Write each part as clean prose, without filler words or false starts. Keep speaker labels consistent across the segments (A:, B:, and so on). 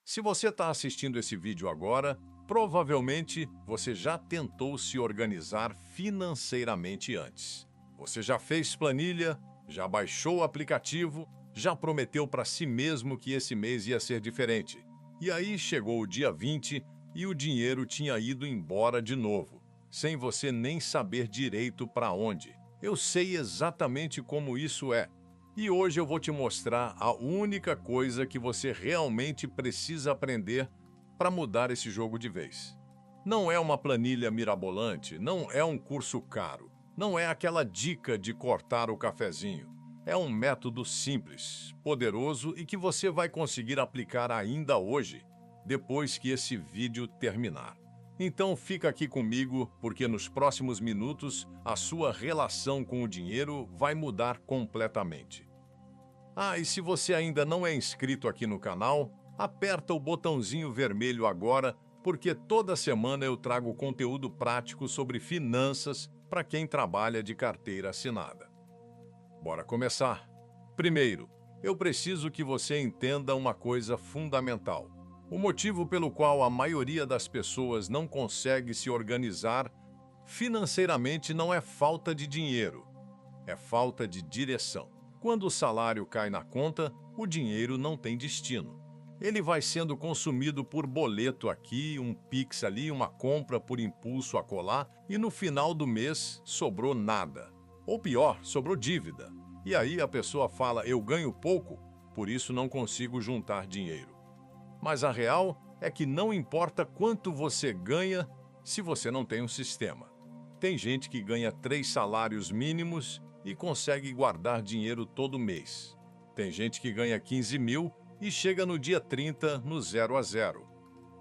A: Se você está assistindo esse vídeo agora, provavelmente você já tentou se organizar financeiramente antes. Você já fez planilha, já baixou o aplicativo, já prometeu para si mesmo que esse mês ia ser diferente. E aí chegou o dia 20 e o dinheiro tinha ido embora de novo, sem você nem saber direito para onde. Eu sei exatamente como isso é. E hoje eu vou te mostrar a única coisa que você realmente precisa aprender para mudar esse jogo de vez. Não é uma planilha mirabolante, não é um curso caro, não é aquela dica de cortar o cafezinho. É um método simples, poderoso e que você vai conseguir aplicar ainda hoje, depois que esse vídeo terminar. Então fica aqui comigo, porque nos próximos minutos a sua relação com o dinheiro vai mudar completamente. E se você ainda não é inscrito aqui no canal, aperta o botãozinho vermelho agora, porque toda semana eu trago conteúdo prático sobre finanças para quem trabalha de carteira assinada. Bora começar! Primeiro, eu preciso que você entenda uma coisa fundamental. O motivo pelo qual a maioria das pessoas não consegue se organizar financeiramente não é falta de dinheiro, é falta de direção. Quando o salário cai na conta, o dinheiro não tem destino. Ele vai sendo consumido por boleto aqui, um Pix ali, uma compra por impulso acolá, e no final do mês sobrou nada. Ou pior, sobrou dívida. E aí a pessoa fala, eu ganho pouco, por isso não consigo juntar dinheiro. Mas a real é que não importa quanto você ganha se você não tem um sistema. Tem gente que ganha 3 salários mínimos e consegue guardar dinheiro todo mês. Tem gente que ganha 15 mil e chega no dia 30 no 0 a 0.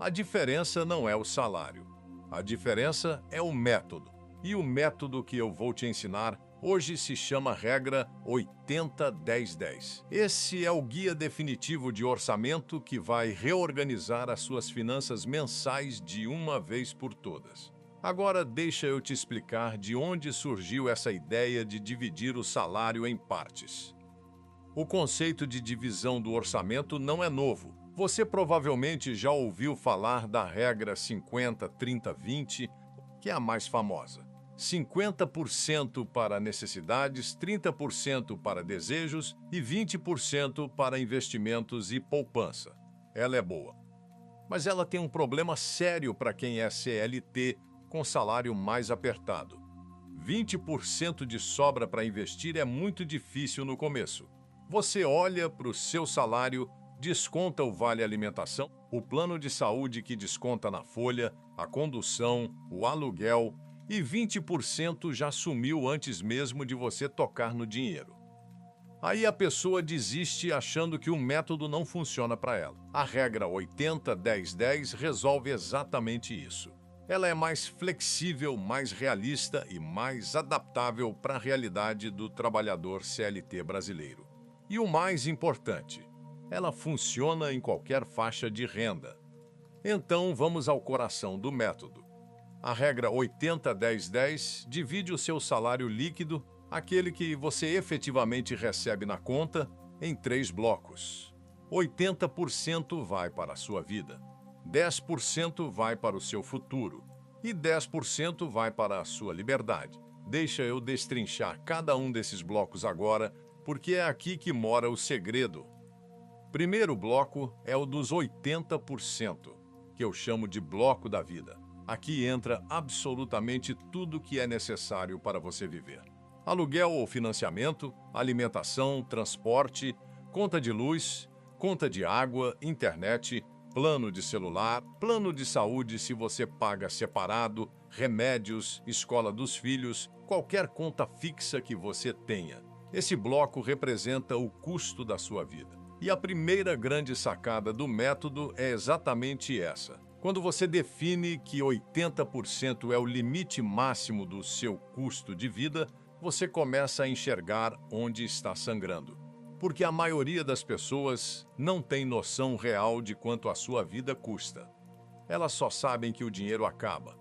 A: A diferença não é o salário. A diferença é o método. E o método que eu vou te ensinar hoje se chama regra 80-10-10. Esse é o guia definitivo de orçamento que vai reorganizar as suas finanças mensais de uma vez por todas. Agora deixa eu te explicar de onde surgiu essa ideia de dividir o salário em partes. O conceito de divisão do orçamento não é novo. Você provavelmente já ouviu falar da regra 50-30-20, que é a mais famosa. 50% para necessidades, 30% para desejos e 20% para investimentos e poupança. Ela é boa. Mas ela tem um problema sério para quem é CLT, com salário mais apertado. 20% de sobra para investir é muito difícil no começo. Você olha para o seu salário, desconta o vale alimentação, o plano de saúde que desconta na folha, a condução, o aluguel, e 20% já sumiu antes mesmo de você tocar no dinheiro. Aí a pessoa desiste achando que o método não funciona para ela. A regra 80-10-10 resolve exatamente isso. Ela é mais flexível, mais realista e mais adaptável para a realidade do trabalhador CLT brasileiro. E o mais importante, ela funciona em qualquer faixa de renda. Então vamos ao coração do método. A regra 80-10-10 divide o seu salário líquido, aquele que você efetivamente recebe na conta, em 3 blocos. 80% vai para a sua vida. 10% vai para o seu futuro e 10% vai para a sua liberdade. Deixa eu destrinchar cada um desses blocos agora, porque é aqui que mora o segredo. Primeiro bloco é o dos 80%, que eu chamo de bloco da vida. Aqui entra absolutamente tudo que é necessário para você viver. Aluguel ou financiamento, alimentação, transporte, conta de luz, conta de água, internet, plano de celular, plano de saúde se você paga separado, remédios, escola dos filhos, qualquer conta fixa que você tenha. Esse bloco representa o custo da sua vida. E a primeira grande sacada do método é exatamente essa. Quando você define que 80% é o limite máximo do seu custo de vida, você começa a enxergar onde está sangrando. Porque a maioria das pessoas não tem noção real de quanto a sua vida custa. Elas só sabem que o dinheiro acaba.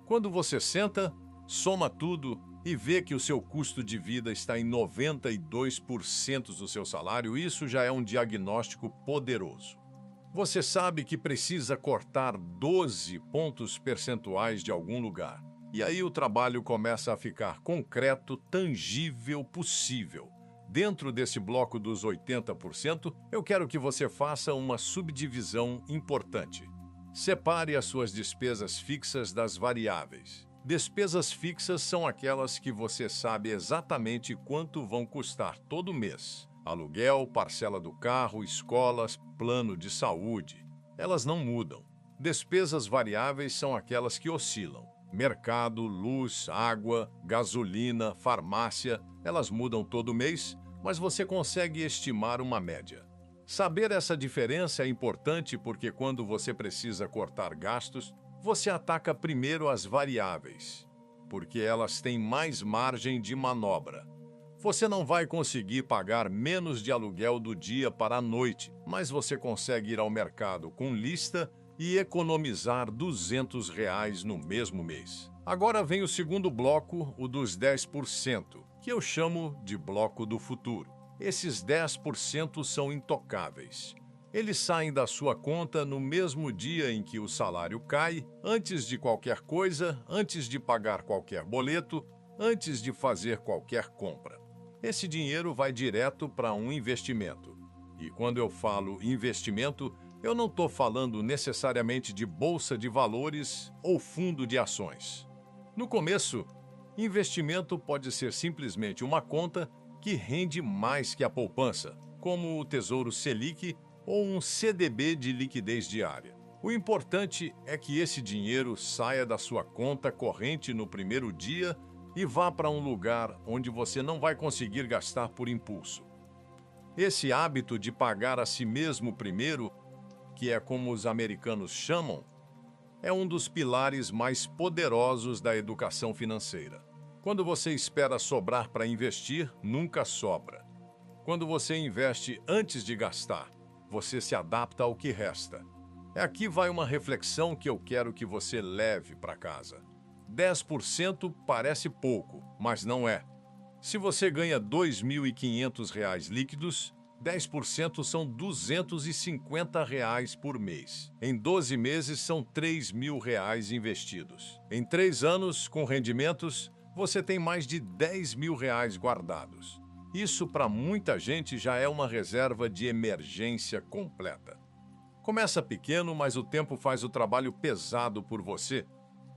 A: Quando você senta, soma tudo e vê que o seu custo de vida está em 92% do seu salário, isso já é um diagnóstico poderoso. Você sabe que precisa cortar 12 pontos percentuais de algum lugar. E aí o trabalho começa a ficar concreto, tangível, possível. Dentro desse bloco dos 80%, eu quero que você faça uma subdivisão importante. Separe as suas despesas fixas das variáveis. Despesas fixas são aquelas que você sabe exatamente quanto vão custar todo mês. Aluguel, parcela do carro, escolas, plano de saúde. Elas não mudam. Despesas variáveis são aquelas que oscilam. Mercado, luz, água, gasolina, farmácia, elas mudam todo mês, mas você consegue estimar uma média. Saber essa diferença é importante porque quando você precisa cortar gastos, você ataca primeiro as variáveis, porque elas têm mais margem de manobra. Você não vai conseguir pagar menos de aluguel do dia para a noite, mas você consegue ir ao mercado com lista e economizar R$ 200 no mesmo mês. Agora vem o segundo bloco, o dos 10%, que eu chamo de bloco do futuro. Esses 10% são intocáveis. Eles saem da sua conta no mesmo dia em que o salário cai, antes de qualquer coisa, antes de pagar qualquer boleto, antes de fazer qualquer compra. Esse dinheiro vai direto para um investimento. E quando eu falo investimento, eu não estou falando necessariamente de bolsa de valores ou fundo de ações. No começo, investimento pode ser simplesmente uma conta que rende mais que a poupança, como o Tesouro Selic ou um CDB de liquidez diária. O importante é que esse dinheiro saia da sua conta corrente no primeiro dia e vá para um lugar onde você não vai conseguir gastar por impulso. Esse hábito de pagar a si mesmo primeiro, que é como os americanos chamam, é um dos pilares mais poderosos da educação financeira. Quando você espera sobrar para investir, nunca sobra. Quando você investe antes de gastar, você se adapta ao que resta. Aqui vai uma reflexão que eu quero que você leve para casa. 10% parece pouco, mas não é. Se você ganha R$ 2.500 líquidos, 10% são R$ 250 por mês. Em 12 meses, são R$ 3.000 investidos. Em 3 anos, com rendimentos, você tem mais de R$ 10.000 guardados. Isso, para muita gente, já é uma reserva de emergência completa. Começa pequeno, mas o tempo faz o trabalho pesado por você.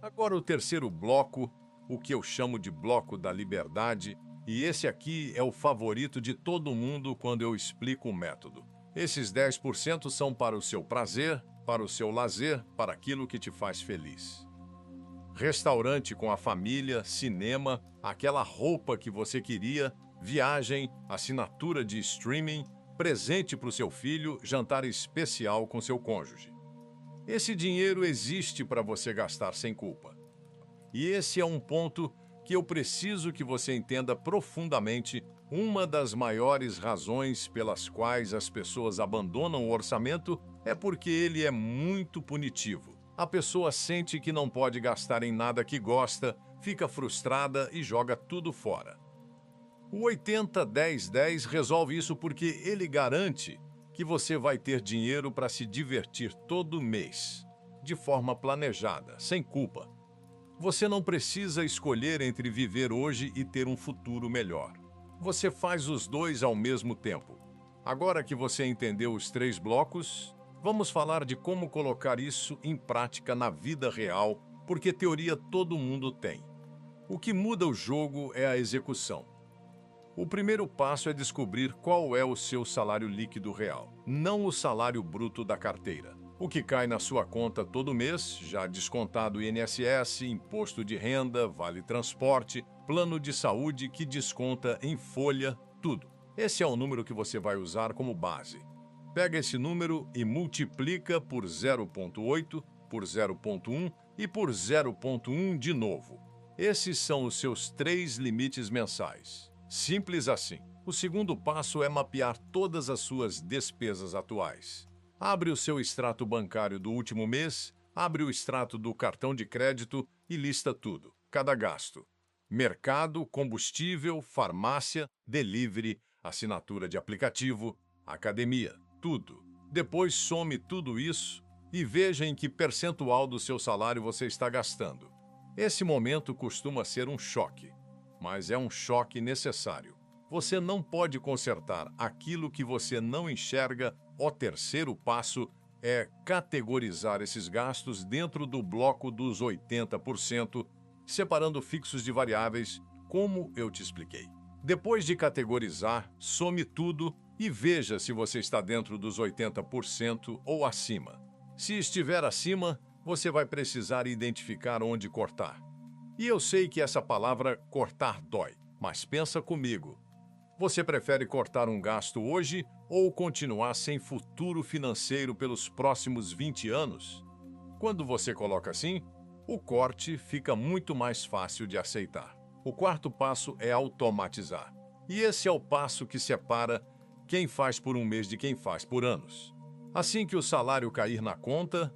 A: Agora, o terceiro bloco, o que eu chamo de bloco da liberdade, e esse aqui é o favorito de todo mundo quando eu explico o método. Esses 10% são para o seu prazer, para o seu lazer, para aquilo que te faz feliz. Restaurante com a família, cinema, aquela roupa que você queria, viagem, assinatura de streaming, presente para o seu filho, jantar especial com seu cônjuge. Esse dinheiro existe para você gastar sem culpa. E esse é um ponto que eu preciso que você entenda profundamente. Uma das maiores razões pelas quais as pessoas abandonam o orçamento é porque ele é muito punitivo. A pessoa sente que não pode gastar em nada que gosta, fica frustrada e joga tudo fora. O 80-10-10 resolve isso porque ele garante que você vai ter dinheiro para se divertir todo mês, de forma planejada, sem culpa. Você não precisa escolher entre viver hoje e ter um futuro melhor. Você faz os dois ao mesmo tempo. Agora que você entendeu os 3 blocos, vamos falar de como colocar isso em prática na vida real, porque teoria todo mundo tem. O que muda o jogo é a execução. O primeiro passo é descobrir qual é o seu salário líquido real, não o salário bruto da carteira. O que cai na sua conta todo mês, já descontado INSS, imposto de renda, vale transporte, plano de saúde que desconta em folha, tudo. Esse é o número que você vai usar como base. Pega esse número e multiplica por 0,8, por 0,1 e por 0,1 de novo. Esses são os seus 3 limites mensais. Simples assim. O segundo passo é mapear todas as suas despesas atuais. Abre o seu extrato bancário do último mês, abre o extrato do cartão de crédito e lista tudo, cada gasto. Mercado, combustível, farmácia, delivery, assinatura de aplicativo, academia, tudo. Depois some tudo isso e veja em que percentual do seu salário você está gastando. Esse momento costuma ser um choque, mas é um choque necessário. Você não pode consertar aquilo que você não enxerga. O terceiro passo é categorizar esses gastos dentro do bloco dos 80%, separando fixos de variáveis, como eu te expliquei. Depois de categorizar, some tudo e veja se você está dentro dos 80% ou acima. Se estiver acima, você vai precisar identificar onde cortar. E eu sei que essa palavra cortar dói, mas pensa comigo. Você prefere cortar um gasto hoje ou continuar sem futuro financeiro pelos próximos 20 anos? Quando você coloca assim, o corte fica muito mais fácil de aceitar. O quarto passo é automatizar. E esse é o passo que separa quem faz por um mês de quem faz por anos. Assim que o salário cair na conta,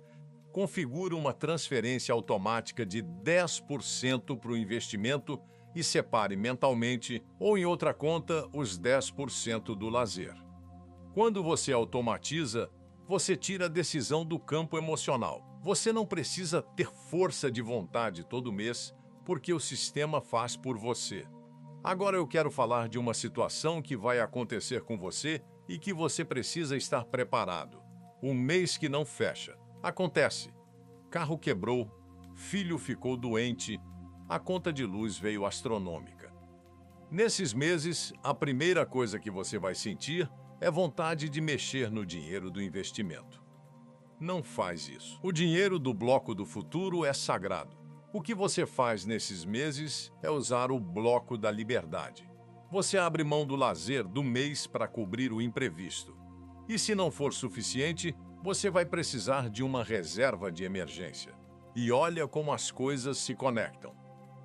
A: configure uma transferência automática de 10% para o investimento e separe mentalmente ou em outra conta os 10% do lazer. Quando você automatiza, você tira a decisão do campo emocional. Você não precisa ter força de vontade todo mês, porque o sistema faz por você. Agora eu quero falar de uma situação que vai acontecer com você e que você precisa estar preparado. Um mês que não fecha. Acontece. Carro quebrou, filho ficou doente, a conta de luz veio astronômica. Nesses meses, a primeira coisa que você vai sentir é vontade de mexer no dinheiro do investimento. Não faz isso. O dinheiro do bloco do futuro é sagrado. O que você faz nesses meses é usar o bloco da liberdade. Você abre mão do lazer do mês para cobrir o imprevisto. E se não for suficiente, você vai precisar de uma reserva de emergência. E olha como as coisas se conectam.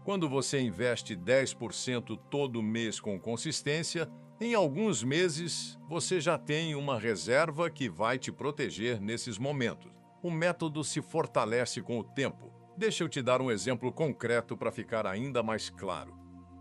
A: Quando você investe 10% todo mês com consistência, em alguns meses você já tem uma reserva que vai te proteger nesses momentos. O método se fortalece com o tempo. Deixa eu te dar um exemplo concreto para ficar ainda mais claro.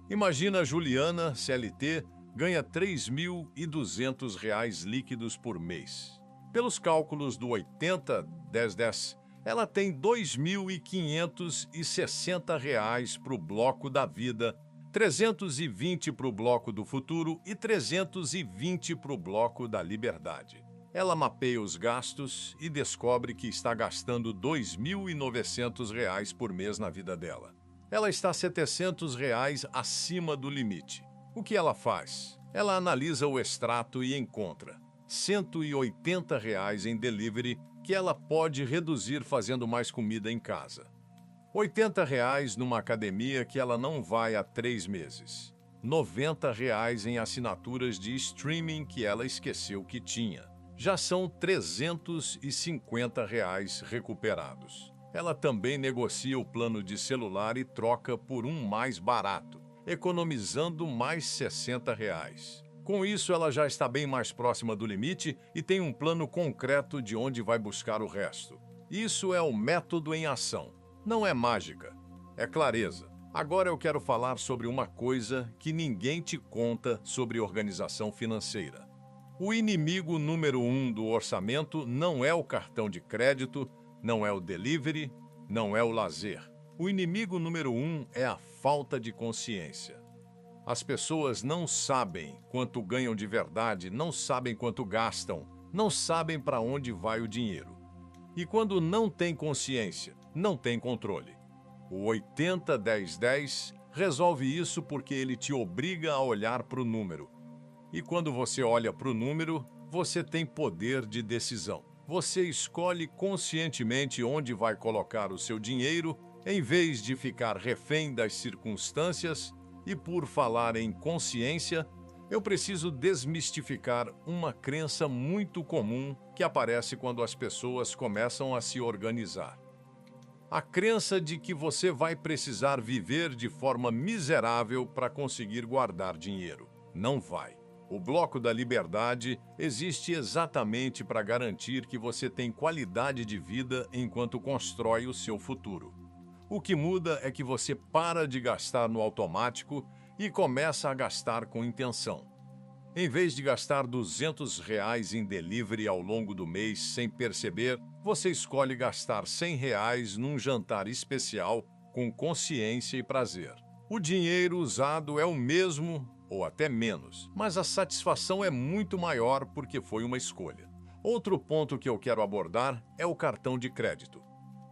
A: Imagina a Juliana, CLT, ganha R$ 3.200 líquidos por mês. Pelos cálculos do 80-10-10, ela tem R$ 2.560 para o bloco da vida, 320 para o bloco do futuro e 320 para o bloco da liberdade. Ela mapeia os gastos e descobre que está gastando R$ 2.900 por mês na vida dela. Ela está R$ 700 acima do limite. O que ela faz? Ela analisa o extrato e encontra R$ 180 em delivery que ela pode reduzir fazendo mais comida em casa. R$ 80 numa academia que ela não vai há 3 meses. R$ 90 em assinaturas de streaming que ela esqueceu que tinha. Já são R$ 350 recuperados. Ela também negocia o plano de celular e troca por um mais barato, economizando mais R$ 60. Com isso, ela já está bem mais próxima do limite e tem um plano concreto de onde vai buscar o resto. Isso é o método em ação. Não é mágica, é clareza. Agora eu quero falar sobre uma coisa que ninguém te conta sobre organização financeira. O inimigo número 1 do orçamento não é o cartão de crédito, não é o delivery, não é o lazer. O inimigo número 1 é a falta de consciência. As pessoas não sabem quanto ganham de verdade, não sabem quanto gastam, não sabem para onde vai o dinheiro. E quando não tem consciência, não tem controle. O 80-10-10 resolve isso porque ele te obriga a olhar para o número. E quando você olha para o número, você tem poder de decisão. Você escolhe conscientemente onde vai colocar o seu dinheiro, em vez de ficar refém das circunstâncias. E por falar em consciência, eu preciso desmistificar uma crença muito comum que aparece quando as pessoas começam a se organizar. A crença de que você vai precisar viver de forma miserável para conseguir guardar dinheiro. Não vai. O bloco da liberdade existe exatamente para garantir que você tem qualidade de vida enquanto constrói o seu futuro. O que muda é que você para de gastar no automático e começa a gastar com intenção. Em vez de gastar R$ 200 em delivery ao longo do mês sem perceber, você escolhe gastar R$ 100 num jantar especial com consciência e prazer. O dinheiro usado é o mesmo ou até menos, mas a satisfação é muito maior porque foi uma escolha. Outro ponto que eu quero abordar é o cartão de crédito,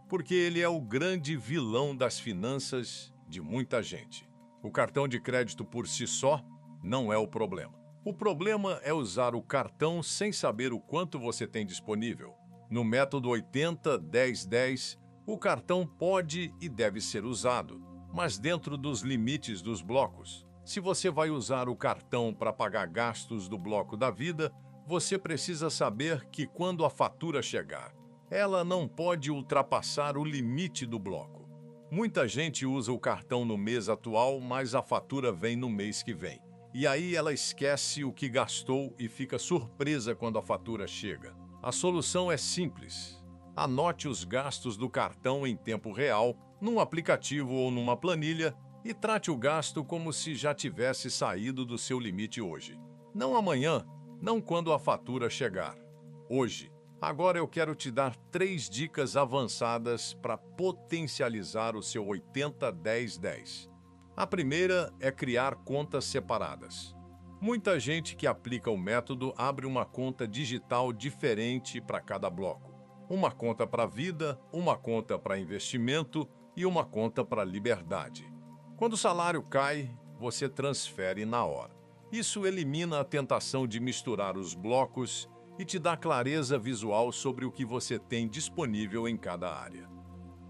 A: porque ele é o grande vilão das finanças de muita gente. O cartão de crédito por si só não é o problema. O problema é usar o cartão sem saber o quanto você tem disponível. No método 80-10-10, o cartão pode e deve ser usado, mas dentro dos limites dos blocos. Se você vai usar o cartão para pagar gastos do bloco da vida, você precisa saber que quando a fatura chegar, ela não pode ultrapassar o limite do bloco. Muita gente usa o cartão no mês atual, mas a fatura vem no mês que vem. E aí ela esquece o que gastou e fica surpresa quando a fatura chega. A solução é simples. Anote os gastos do cartão em tempo real, num aplicativo ou numa planilha, e trate o gasto como se já tivesse saído do seu limite hoje. Não amanhã, não quando a fatura chegar. Hoje. Agora eu quero te dar 3 dicas avançadas para potencializar o seu 80-10-10. A primeira é criar contas separadas. Muita gente que aplica o método abre uma conta digital diferente para cada bloco. Uma conta para vida, uma conta para investimento e uma conta para liberdade. Quando o salário cai, você transfere na hora. Isso elimina a tentação de misturar os blocos e te dá clareza visual sobre o que você tem disponível em cada área.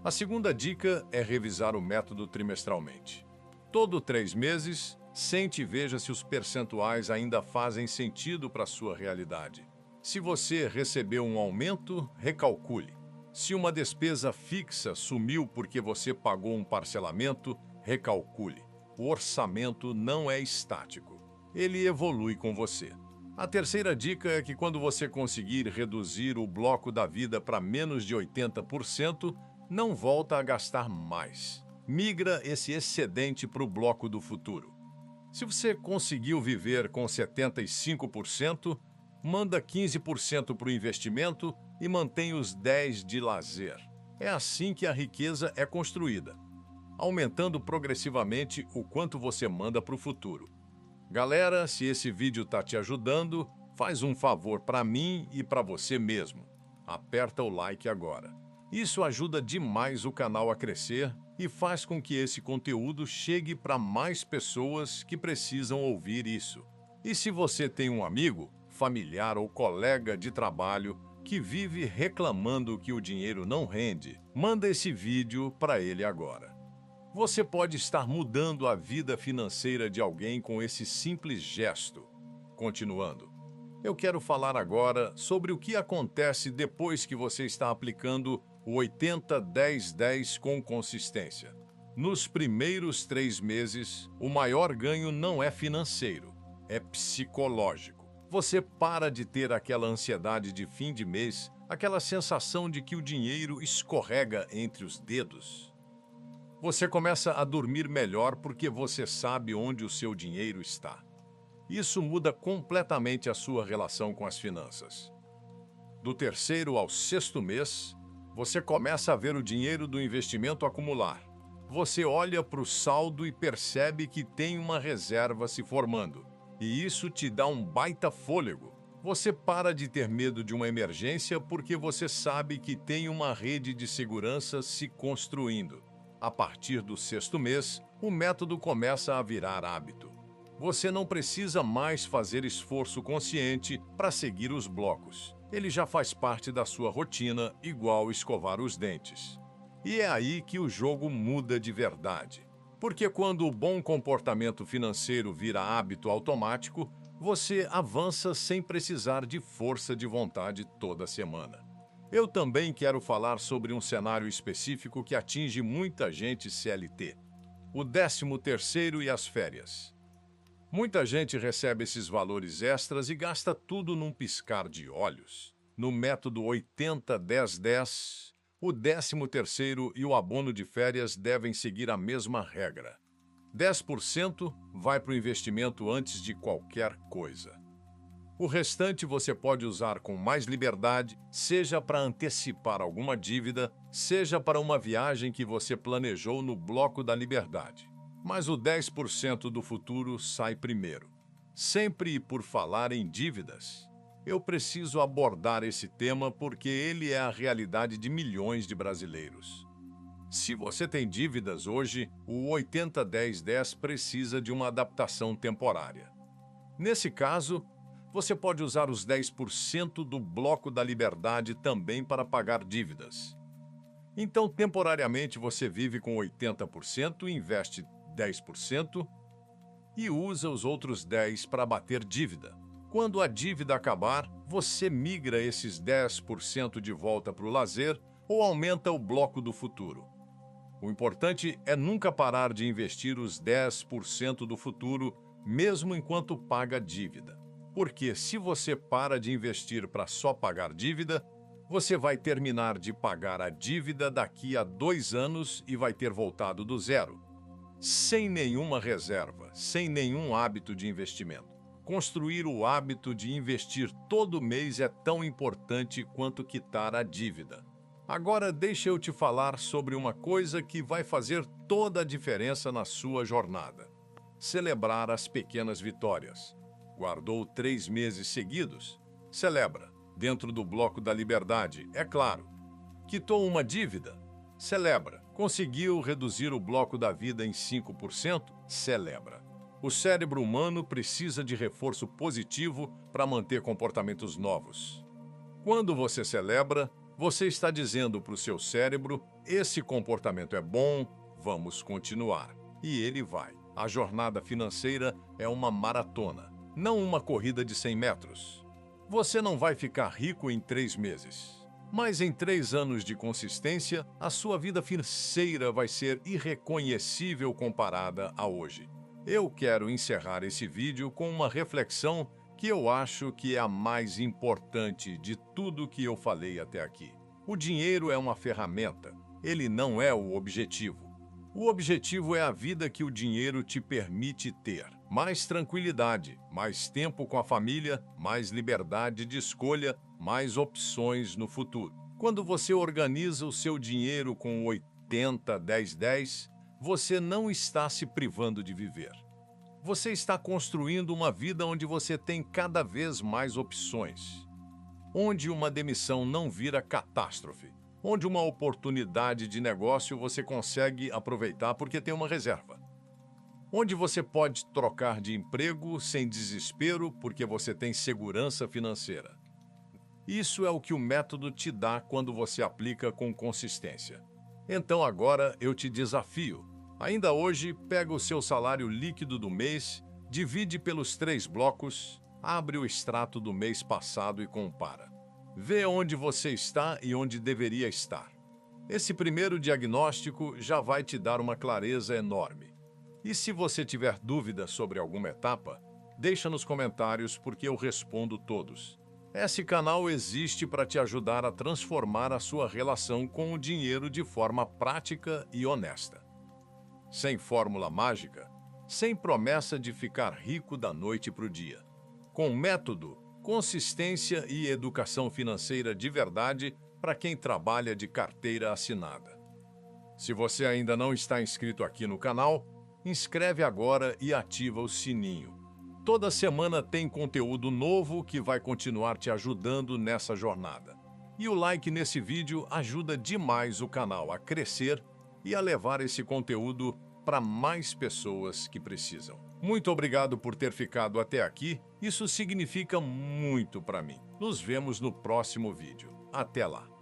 A: A segunda dica é revisar o método trimestralmente. Todo 3 meses, sente e veja se os percentuais ainda fazem sentido para a sua realidade. Se você recebeu um aumento, recalcule. Se uma despesa fixa sumiu porque você pagou um parcelamento, recalcule. O orçamento não é estático. Ele evolui com você. A terceira dica é que quando você conseguir reduzir o bloco da vida para menos de 80%, não volta a gastar mais. Migra esse excedente para o bloco do futuro. Se você conseguiu viver com 75%, manda 15% para o investimento e mantém os 10% de lazer. É assim que a riqueza é construída, aumentando progressivamente o quanto você manda para o futuro. Galera, se esse vídeo está te ajudando, faz um favor para mim e para você mesmo. Aperta o like agora. Isso ajuda demais o canal a crescer e faz com que esse conteúdo chegue para mais pessoas que precisam ouvir isso. E se você tem um amigo, familiar ou colega de trabalho que vive reclamando que o dinheiro não rende, manda esse vídeo para ele agora. Você pode estar mudando a vida financeira de alguém com esse simples gesto. Continuando, eu quero falar agora sobre o que acontece depois que você está aplicando o 80-10-10 com consistência. Nos primeiros 3 meses, o maior ganho não é financeiro, é psicológico. Você para de ter aquela ansiedade de fim de mês, aquela sensação de que o dinheiro escorrega entre os dedos. Você começa a dormir melhor porque você sabe onde o seu dinheiro está. Isso muda completamente a sua relação com as finanças. Do 3º ao 6º mês, você começa a ver o dinheiro do investimento acumular. Você olha para o saldo e percebe que tem uma reserva se formando. E isso te dá um baita fôlego. Você para de ter medo de uma emergência porque você sabe que tem uma rede de segurança se construindo. A partir do 6º mês, o método começa a virar hábito. Você não precisa mais fazer esforço consciente para seguir os blocos. Ele já faz parte da sua rotina, igual escovar os dentes. E é aí que o jogo muda de verdade. Porque quando o bom comportamento financeiro vira hábito automático, você avança sem precisar de força de vontade toda semana. Eu também quero falar sobre um cenário específico que atinge muita gente CLT: o 13º e as férias. Muita gente recebe esses valores extras e gasta tudo num piscar de olhos. No método 80-10-10, o 13º e o abono de férias devem seguir a mesma regra. 10% vai para o investimento antes de qualquer coisa. O restante você pode usar com mais liberdade, seja para antecipar alguma dívida, seja para uma viagem que você planejou no bloco da liberdade. Mas o 10% do futuro sai primeiro. Sempre por falar em dívidas, eu preciso abordar esse tema porque ele é a realidade de milhões de brasileiros. Se você tem dívidas hoje, o 80-10-10 precisa de uma adaptação temporária. Nesse caso, você pode usar os 10% do bloco da liberdade também para pagar dívidas. Então, temporariamente, você vive com 80%, investe 10% e usa os outros 10% para bater dívida. Quando a dívida acabar, você migra esses 10% de volta para o lazer ou aumenta o bloco do futuro. O importante é nunca parar de investir os 10% do futuro, mesmo enquanto paga dívida. Porque se você para de investir para só pagar dívida, você vai terminar de pagar a dívida daqui a 2 anos e vai ter voltado do zero. Sem nenhuma reserva, sem nenhum hábito de investimento. Construir o hábito de investir todo mês é tão importante quanto quitar a dívida. Agora deixa eu te falar sobre uma coisa que vai fazer toda a diferença na sua jornada. Celebrar as pequenas vitórias. Guardou 3 meses seguidos? Celebra. Dentro do bloco da liberdade, é claro. Quitou uma dívida? Celebra. Conseguiu reduzir o bloco da vida em 5%? Celebra. O cérebro humano precisa de reforço positivo para manter comportamentos novos. Quando você celebra, você está dizendo para o seu cérebro: esse comportamento é bom, vamos continuar. E ele vai. A jornada financeira é uma maratona, não uma corrida de 100 metros. Você não vai ficar rico em 3 meses. Mas em 3 anos de consistência, a sua vida financeira vai ser irreconhecível comparada a hoje. Eu quero encerrar esse vídeo com uma reflexão que eu acho que é a mais importante de tudo que eu falei até aqui. O dinheiro é uma ferramenta, ele não é o objetivo. O objetivo é a vida que o dinheiro te permite ter. Mais tranquilidade, mais tempo com a família, mais liberdade de escolha, mais opções no futuro. Quando você organiza o seu dinheiro com 80-10-10, você não está se privando de viver. Você está construindo uma vida onde você tem cada vez mais opções. Onde uma demissão não vira catástrofe. Onde uma oportunidade de negócio você consegue aproveitar porque tem uma reserva. Onde você pode trocar de emprego sem desespero porque você tem segurança financeira. Isso é o que o método te dá quando você aplica com consistência. Então agora eu te desafio. Ainda hoje, pega o seu salário líquido do mês, divide pelos 3 blocos, abre o extrato do mês passado e compara. Vê onde você está e onde deveria estar. Esse primeiro diagnóstico já vai te dar uma clareza enorme. E se você tiver dúvidas sobre alguma etapa, deixa nos comentários porque eu respondo todos. Esse canal existe para te ajudar a transformar a sua relação com o dinheiro de forma prática e honesta. Sem fórmula mágica, sem promessa de ficar rico da noite para o dia. Com método, consistência e educação financeira de verdade para quem trabalha de carteira assinada. Se você ainda não está inscrito aqui no canal, inscreve agora e ativa o sininho. Toda semana tem conteúdo novo que vai continuar te ajudando nessa jornada. E o like nesse vídeo ajuda demais o canal a crescer e a levar esse conteúdo para mais pessoas que precisam. Muito obrigado por ter ficado até aqui, isso significa muito para mim. Nos vemos no próximo vídeo. Até lá!